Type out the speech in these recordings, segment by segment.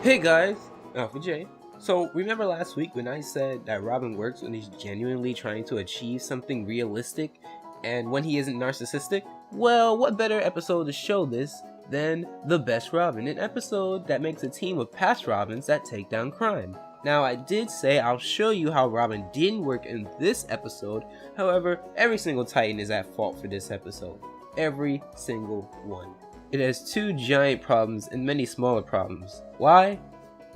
Hey guys, Alpha J. So remember last week when I said that Robin works when he's genuinely trying to achieve something realistic and when he isn't narcissistic? Well, what better episode to show this than The Best Robin, an episode that makes a team of past Robins that take down crime. Now I did say I'll show you how Robin didn't work in this episode, however, every single Titan is at fault for this episode. Every single one. It has two giant problems and many smaller problems. Why?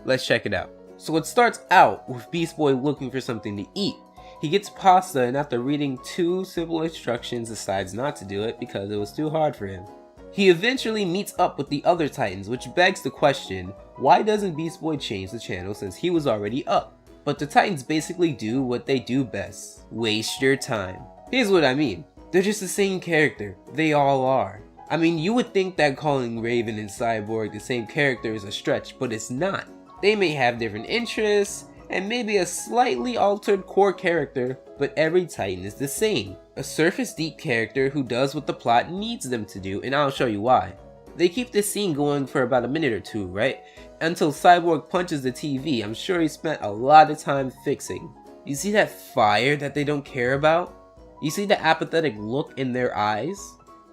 Let's check it out. So it starts out with Beast Boy looking for something to eat. He gets pasta and after reading two simple instructions decides not to do it because it was too hard for him. He eventually meets up with the other Titans, which begs the question, why doesn't Beast Boy change the channel since he was already up? But the Titans basically do what they do best, waste your time. Here's what I mean, they're just the same character, they all are. I mean, you would think that calling Raven and Cyborg the same character is a stretch, but it's not. They may have different interests, and maybe a slightly altered core character, but every Titan is the same. A surface deep character who does what the plot needs them to do, and I'll show you why. They keep this scene going for about a minute or two, right? Until Cyborg punches the TV. I'm sure he spent a lot of time fixing. You see that fire that they don't care about? You see the apathetic look in their eyes?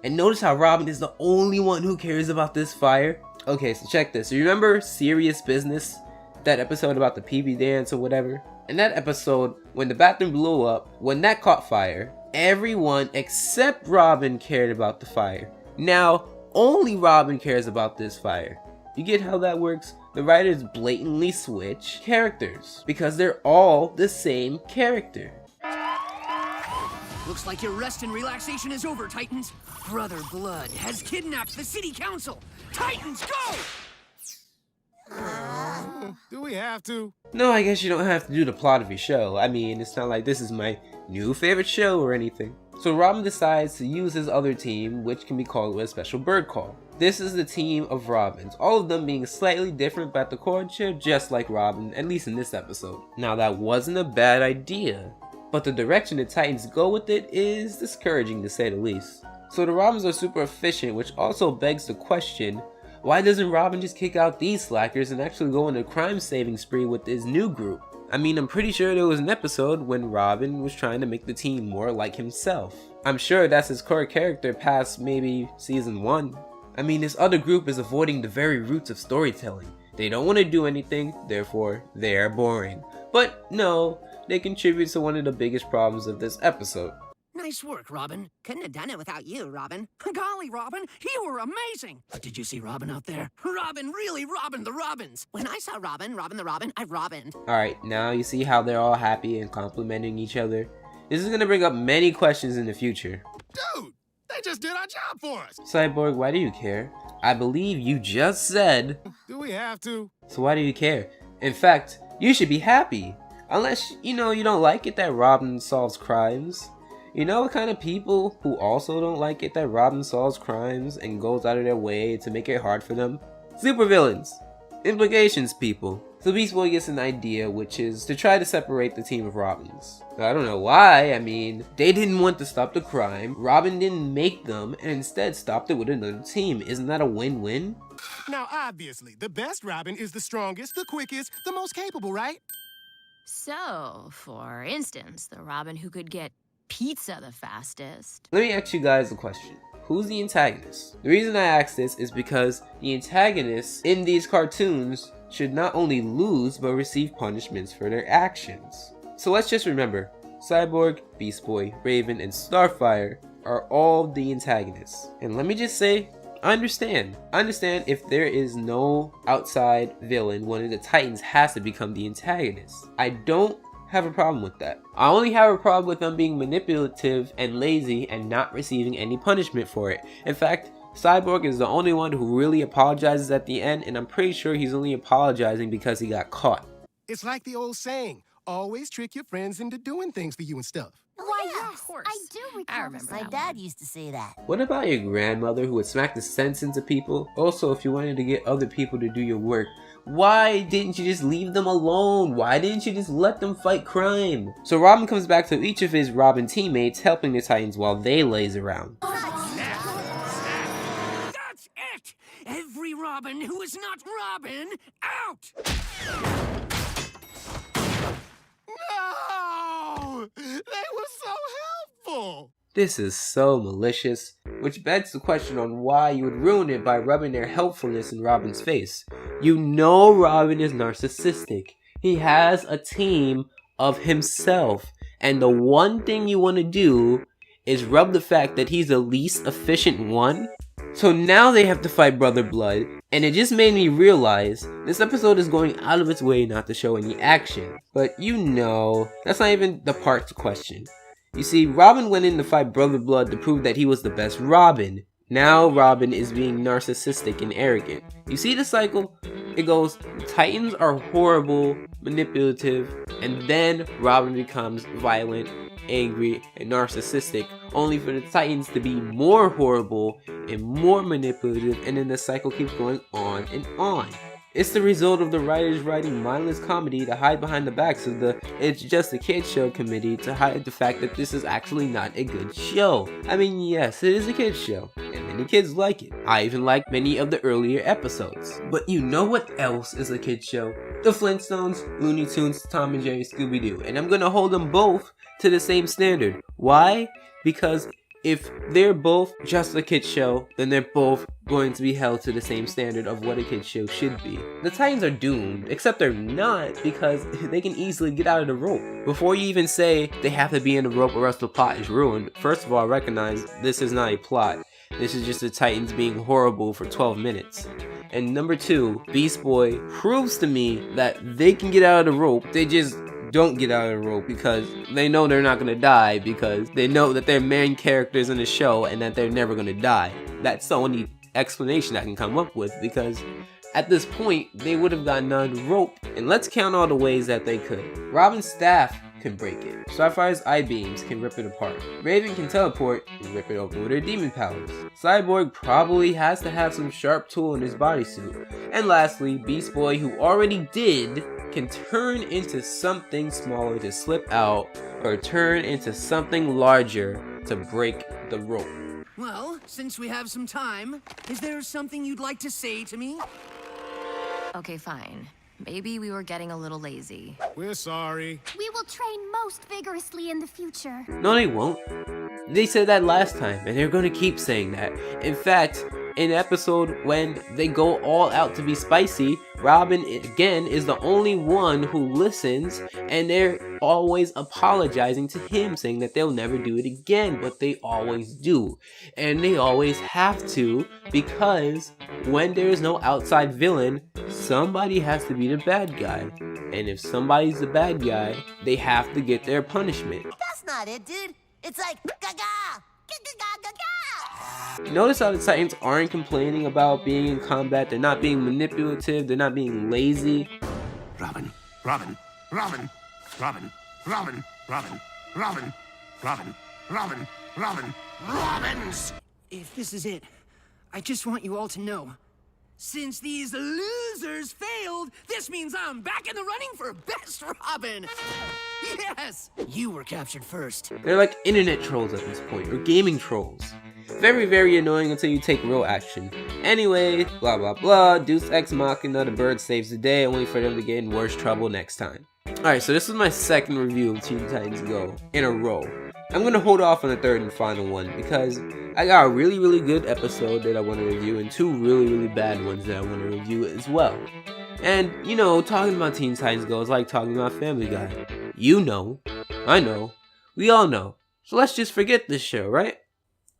And notice how Robin is the only one who cares about this fire? Okay, so check this. You remember Serious Business? That episode about the PB dance or whatever? In that episode, when the bathroom blew up, when that caught fire, everyone except Robin cared about the fire. Now, only Robin cares about this fire. You get how that works? The writers blatantly switch characters because they're all the same character. Looks like your rest and relaxation is over, Titans. Brother Blood has kidnapped the city council. Titans, go! Do we have to? No, I guess you don't have to do the plot of your show. I mean, it's not like this is my new favorite show or anything. So Robin decides to use his other team, which can be called with a special bird call. This is the team of Robins, all of them being slightly different but at the core just like Robin, at least in this episode. Now that wasn't a bad idea, but the direction the Titans go with it is discouraging to say the least. So the Robins are super efficient, which also begs the question, why doesn't Robin just kick out these slackers and actually go on a crime saving spree with his new group? I mean, I'm pretty sure there was an episode when Robin was trying to make the team more like himself. I'm sure that's his core character past maybe season 1. I mean, this other group is avoiding the very roots of storytelling. They don't want to do anything, therefore they are boring. But no, they contribute to one of the biggest problems of this episode. Nice work, Robin. Couldn't have done it without you, Robin. Golly, Robin, you were amazing. But did you see Robin out there? Robin really robined the Robins. When I saw Robin the Robin, I robined. Alright, now you see how they're all happy and complimenting each other? This is gonna bring up many questions in the future. Dude, they just did our job for us. Cyborg, why do you care? I believe you just said... Do we have to? So why do you care? In fact, you should be happy. Unless, you don't like it that Robin solves crimes. You know what kind of people who also don't like it that Robin solves crimes and goes out of their way to make it hard for them? Supervillains. Implications people. So Beast Boy gets an idea, which is to try to separate the team of Robins. I don't know why, I mean, they didn't want to stop the crime, Robin didn't make them, and instead stopped it with another team. Isn't that a win-win? Now, obviously, the best Robin is the strongest, the quickest, the most capable, right? So, for instance, the Robin who could get pizza the fastest. Let me ask you guys a question. Who's the antagonist? The reason I ask this is because the antagonists in these cartoons should not only lose but receive punishments for their actions. So let's just remember, Cyborg, Beast Boy, Raven, and Starfire are all the antagonists. And let me just say, I understand if there is no outside villain, one of the Titans has to become the antagonist. I don't have a problem with that. I only have a problem with them being manipulative and lazy and not receiving any punishment for it. In fact, Cyborg is the only one who really apologizes at the end, and I'm pretty sure he's only apologizing because he got caught. It's like the old saying, always trick your friends into doing things for you and stuff. Why, yeah, yes, of course. I do recall. I remember My that dad one. used to say that. What about your grandmother who would smack the sense into people? Also, if you wanted to get other people to do your work, why didn't you just leave them alone? Why didn't you just let them fight crime? So Robin comes back to each of his Robin teammates helping the Titans while they laze around. That's it! Every Robin who is not Robin out! No! They were so helpful! This is so malicious, which begs the question on why you would ruin it by rubbing their helpfulness in Robin's face. You know Robin is narcissistic. He has a team of himself, and the one thing you want to do is rub the fact that he's the least efficient one. So now they have to fight Brother Blood, and it just made me realize this episode is going out of its way not to show any action. But you know, that's not even the part to question. You see, Robin went in to fight Brother Blood to prove that he was the best Robin. Now Robin is being narcissistic and arrogant. You see the cycle? It goes, the Titans are horrible, manipulative, and then Robin becomes violent, angry, and narcissistic, only for the Titans to be more horrible and more manipulative, and then the cycle keeps going on and on. It's the result of the writers writing mindless comedy to hide behind the backs of the It's Just a Kid Show committee to hide the fact that this is actually not a good show. I mean, yes, it is a kid's show, and many kids like it. I even like many of the earlier episodes. But you know what else is a kid's show? The Flintstones, Looney Tunes, Tom and Jerry, Scooby-Doo. And I'm gonna hold them both to the same standard. Why? Because if they're both just a kid's show, then they're both going to be held to the same standard of what a kid's show should be. The Titans are doomed, except they're not, because they can easily get out of the rope. Before you even say they have to be in the rope or else the plot is ruined, first of all, recognize this is not a plot. This is just the Titans being horrible for 12 minutes. And number two, Beast Boy proves to me that they can get out of the rope, they just don't get out of the rope because they know they're not gonna die, because they know that they're main characters in the show and that they're never gonna die. That's the only explanation I can come up with, because at this point they would have gotten out of the rope, and let's count all the ways that they could. Robin's staff can break it. Starfire's eye beams can rip it apart. Raven can teleport and rip it open with her demon powers. Cyborg probably has to have some sharp tool in his bodysuit. And lastly, Beast Boy, who already did, can turn into something smaller to slip out, or turn into something larger to break the rope. Well, since we have some time, is there something you'd like to say to me? Okay, fine. Maybe we were getting a little lazy. We're sorry. We will train most vigorously in the future. No, they won't. They said that last time, and they're going to keep saying that. In fact, in the episode when they go all out to be spicy, Robin again is the only one who listens, and they're always apologizing to him, saying that they'll never do it again, but they always do. And they always have to, because when there is no outside villain, somebody has to be the bad guy. And if somebody's the bad guy, they have to get their punishment. That's not it, dude. It's like, gaga! Gaga! Notice how the Titans aren't complaining about being in combat, they're not being manipulative, they're not being lazy. Robin, Robin, Robin, Robin, Robin, Robin, Robin, Robin, Robin, Robin, Robins! If this is it, I just want you all to know, since these losers failed, this means I'm back in the running for Best Robin! Yes! You were captured first. They're like internet trolls at this point, or gaming trolls. Very, very annoying until you take real action. Anyway, blah blah blah, Deus Ex Machina, the bird saves the day, only for them to get in worse trouble next time. Alright, so this is my second review of Teen Titans Go in a row. I'm gonna hold off on the third and final one because I got a really, really good episode that I want to review and two really, really bad ones that I want to review as well. And, you know, talking about Teen Titans Go is like talking about Family Guy. You know, I know, we all know. So let's just forget this show, right?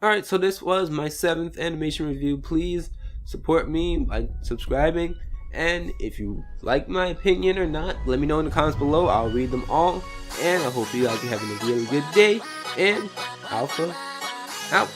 Alright, so this was my 7th animation review. Please support me by subscribing. And if you like my opinion or not, let me know in the comments below. I'll read them all. And I hope you guys are having a really good day. And Alpha out.